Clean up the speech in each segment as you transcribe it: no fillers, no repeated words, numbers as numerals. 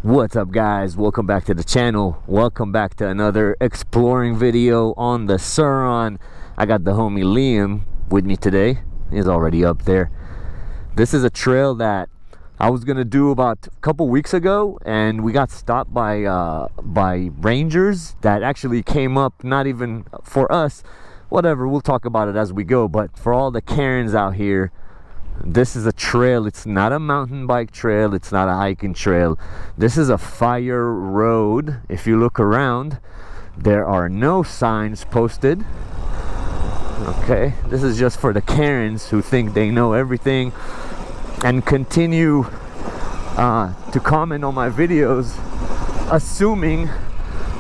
What's up, guys? Welcome back to the channel. Welcome back to another exploring video on the Surron. I got the homie Liam with me today. He's already up there. This is a trail that I was gonna do about a couple weeks ago, and we got stopped by rangers that actually came up, not even for us. Whatever, we'll talk about it as we go. But for all the Karens out here, this is a trail. It's not a mountain bike trail, it's not a hiking trail. This is a fire road. If you look around, there are no signs posted. Okay, this is just for the Karens who think they know everything and continue to comment on my videos assuming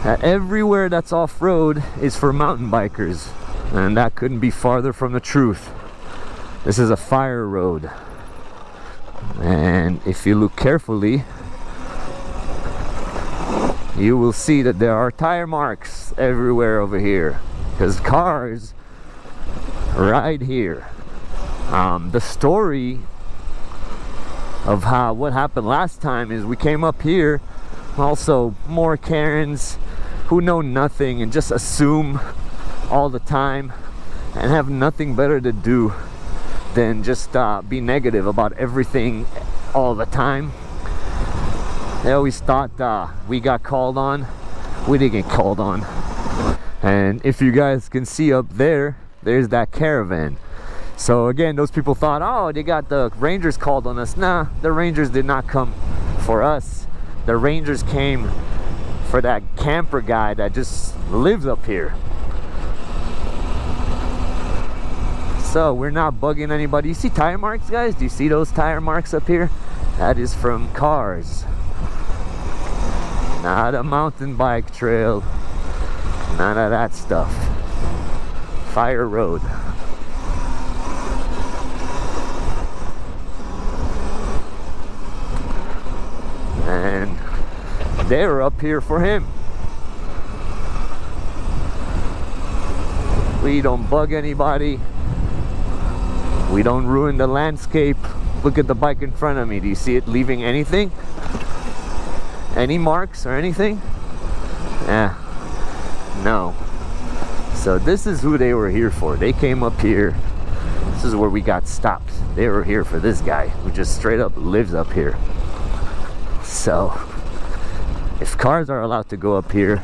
that everywhere that's off-road is for mountain bikers, and that couldn't be farther from the truth. This is a fire road, and if you look carefully, you will see that there are tire marks everywhere over here, because cars ride here. The story of what happened last time is we came up here, also more Karens who know nothing and just assume all the time and have nothing better to do than just be negative about everything all the time. They always thought we got called on. We didn't get called on. And if you guys can see up there, there's that caravan. So again, those people thought, oh, they got the rangers called on us. Nah, the rangers did not come for us. The rangers came for that camper guy that just lives up here. So we're not bugging anybody. You see tire marks, guys? Do you see those tire marks up here? That is from cars. Not a mountain bike trail. None of that stuff. Fire road. And they were up here for him. We don't bug anybody. We don't ruin the landscape. Look at the bike in front of me. Do you see it leaving anything? Any marks or anything? No. So this is who they were here for. They came up here. This is where we got stopped. They were here for this guy who just straight up lives up here. So if cars are allowed to go up here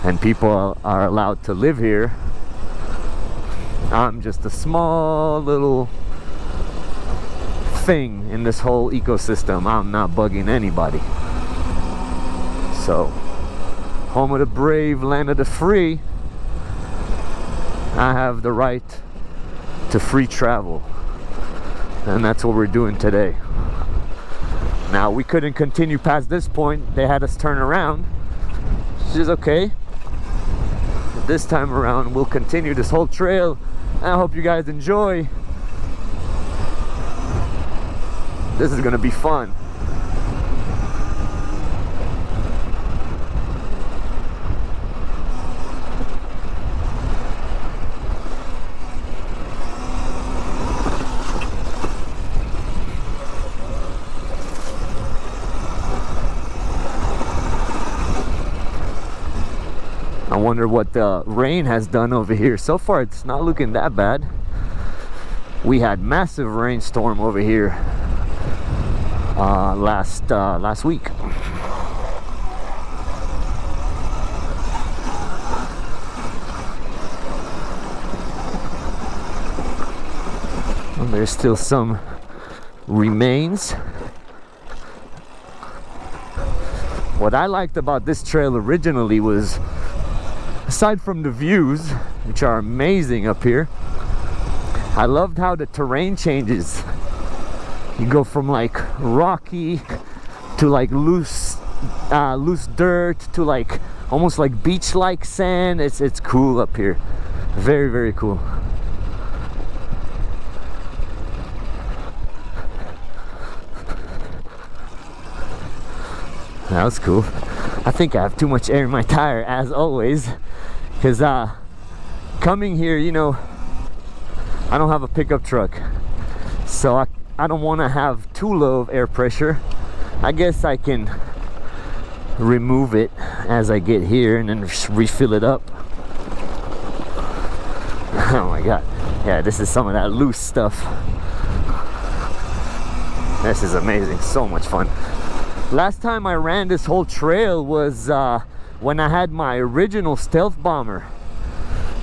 and people are allowed to live here, I'm just a small little thing in this whole ecosystem. I'm not bugging anybody. So, home of the brave, land of the free. I have the right to free travel, and that's what we're doing today. Now, we couldn't continue past this point. They had us turn around, which is okay. But this time around, we'll continue this whole trail. I hope you guys enjoy. This is gonna be fun. I wonder what the rain has done over here. So far it's not looking that bad. We had massive rainstorm over here last week. And there's still some remains. What I liked about this trail originally was, aside from the views, which are amazing up here, I loved how the terrain changes. You go from like rocky to like loose dirt to like almost like beach-like sand. It's cool up here. Very, very cool. That was cool. I think I have too much air in my tire, as always, because coming here, you know, I don't have a pickup truck, so I don't want to have too low of air pressure. I guess I can remove it as I get here and then refill it up. Oh my god, yeah, this is some of that loose stuff. This is amazing, so much fun. Last time I ran this whole trail was when I had my original stealth bomber.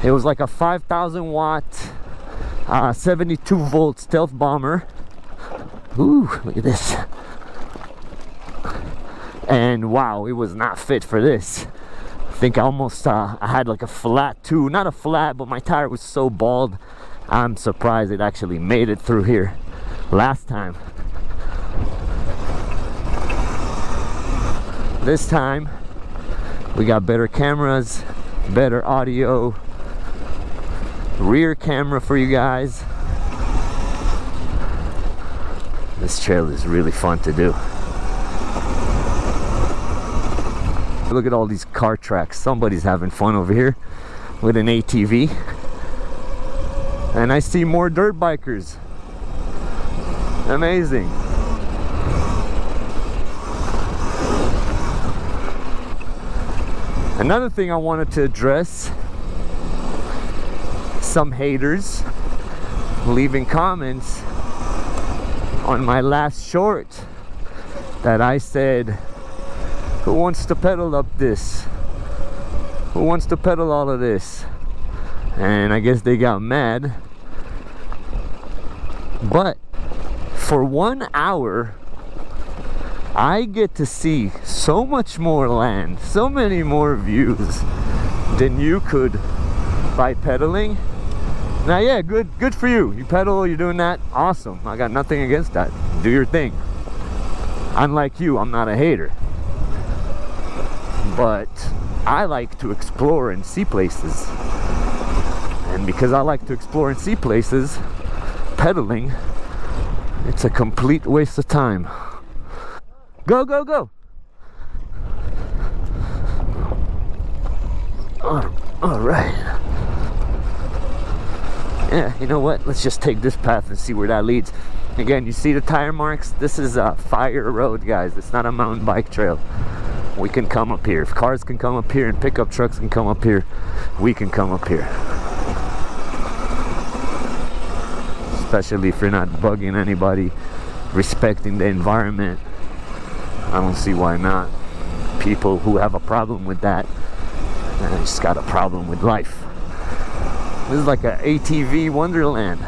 It was like a 5,000 watt 72 volt stealth bomber. Ooh, look at this. And wow, it was not fit for this. I think I almost I had like a flat too, not a flat, but my tire was so bald. I'm surprised it actually made it through here last time. This time we got better cameras, better audio, rear camera for you guys. This trail is really fun to do. Look at all these car tracks. Somebody's having fun over here with an ATV. And I see more dirt bikers. Amazing. Another thing I wanted to address, some haters leaving comments on my last short that I said, who wants to pedal up this? Who wants to pedal all of this? And I guess they got mad. But for 1 hour, I get to see so much more land, so many more views than you could by pedaling. Now, yeah, good for you. You pedal, you're doing that, awesome. I got nothing against that. Do your thing. Unlike you, I'm not a hater. But I like to explore and see places. And because I like to explore and see places, pedaling, it's a complete waste of time. Go, go, go! All right. Yeah, you know what? Let's just take this path and see where that leads. Again, you see the tire marks? This is a fire road, guys. It's not a mountain bike trail. We can come up here. If cars can come up here and pickup trucks can come up here, we can come up here. Especially if you're not bugging anybody, respecting the environment. I don't see why not. People who have a problem with that, just got a problem with life. This is like an ATV wonderland.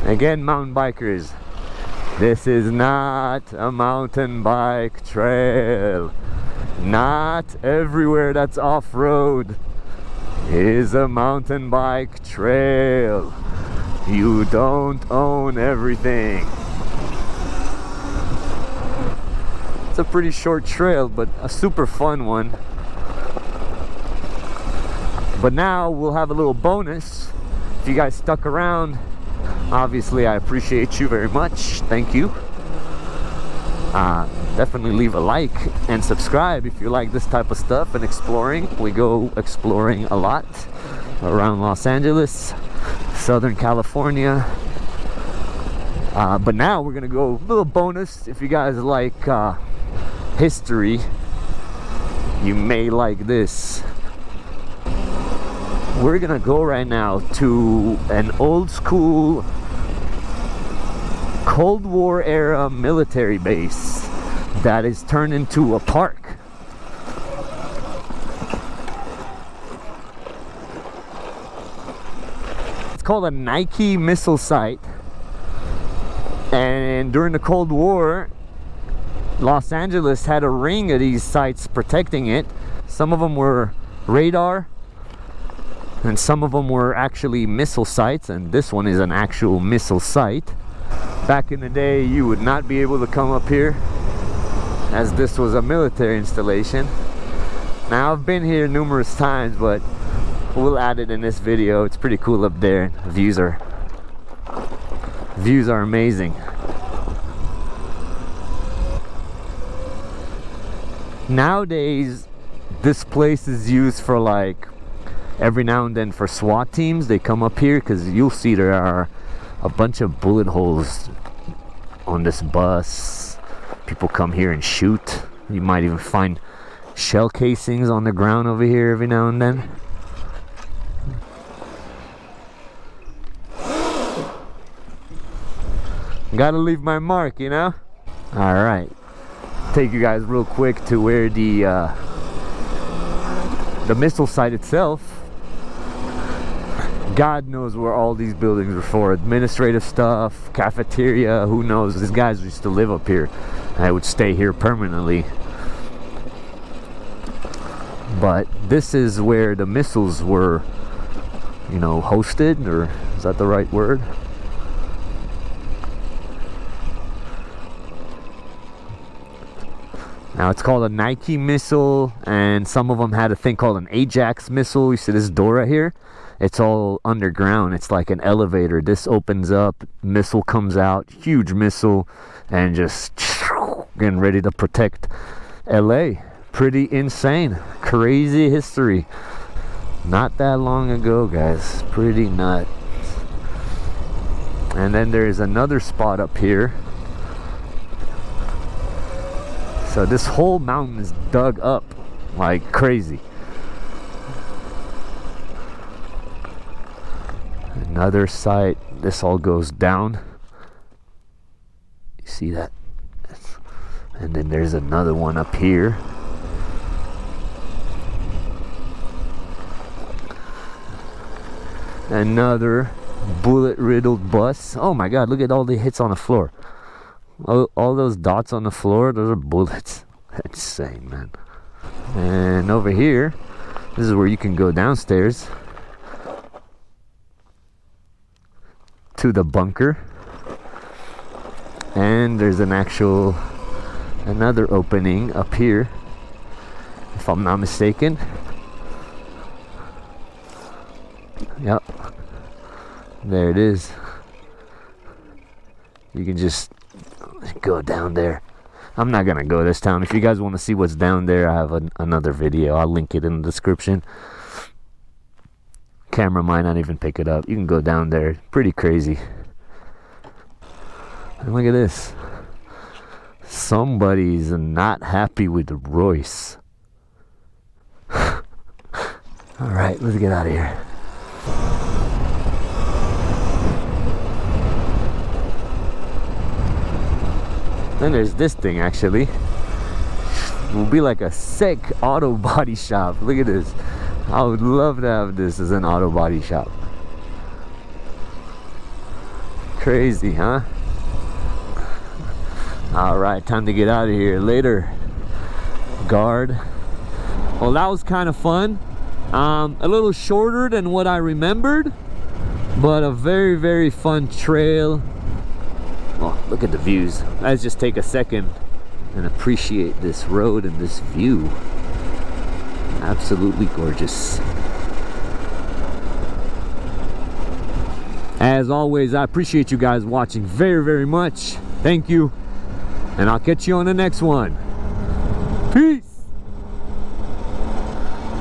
Again, mountain bikers, this is not a mountain bike trail. Not everywhere that's off-road is a mountain bike trail. You don't own everything. It's a pretty short trail, but a super fun one. But now we'll have a little bonus. If you guys stuck around, obviously I appreciate you very much. Thank you. Definitely leave a like and subscribe if you like this type of stuff and exploring. We go exploring a lot around Los Angeles, Southern California. But now we're gonna go a little bonus. If you guys like history, you may like this. We're gonna go right now to an old school Cold War era military base that is turned into a park. It's called a Nike missile site, and during the Cold War, Los Angeles had a ring of these sites protecting it. Some of them were radar and some of them were actually missile sites, and this one is an actual missile site. Back in the day, you would not be able to come up here, as this was a military installation. Now, I've been here numerous times, but we'll add it in this video. It's pretty cool up there. Views are amazing. Nowadays, this place is used for, like, every now and then for SWAT teams. They come up here because you'll see there are a bunch of bullet holes on this bus. People come here and shoot. You might even find shell casings on the ground over here every now and then. Gotta leave my mark, you know? Alright. Take you guys real quick to where the missile site itself. God knows where all these buildings were for. Administrative stuff, cafeteria, who knows. These guys used to live up here. I would stay here permanently. But this is where the missiles were, you know, hosted, or is that the right word? Now it's called a Nike missile, and some of them had a thing called an Ajax missile. You see this door right here? It's all underground. It's like an elevator. This opens up, missile comes out, huge missile, and just getting ready to protect LA. Pretty insane, crazy history. Not that long ago, guys. Pretty nuts. And then there's another spot up here. So this whole mountain is dug up like crazy. Another site. This all goes down. You see that? And then there's another one up here. Another bullet-riddled bus. Oh my God, look at all the hits on the floor. All those dots on the floor, those are bullets. That's insane, man. And over here, this is where you can go downstairs to the bunker. And there's another opening up here, if I'm not mistaken. Yep, there it is. You can just go down there. I'm not gonna go this time. If you guys want to see what's down there, I have another video. I'll link it in the description. Camera might not even pick it up. You can go down there. Pretty crazy. And look at this. Somebody's not happy with the Royce. Alright, let's get out of here. Then there's this thing, actually. It will be like a sick auto body shop. Look at this. I would love to have this as an auto body shop. Crazy, huh? Alright, time to get out of here. Later, guard. Well, that was kind of fun. A little shorter than what I remembered, but a very, very fun trail. Oh, look at the views. Let's just take a second and appreciate this road and this view. Absolutely gorgeous. As always, I appreciate you guys watching very, very much. Thank you. And I'll catch you on the next one. Peace.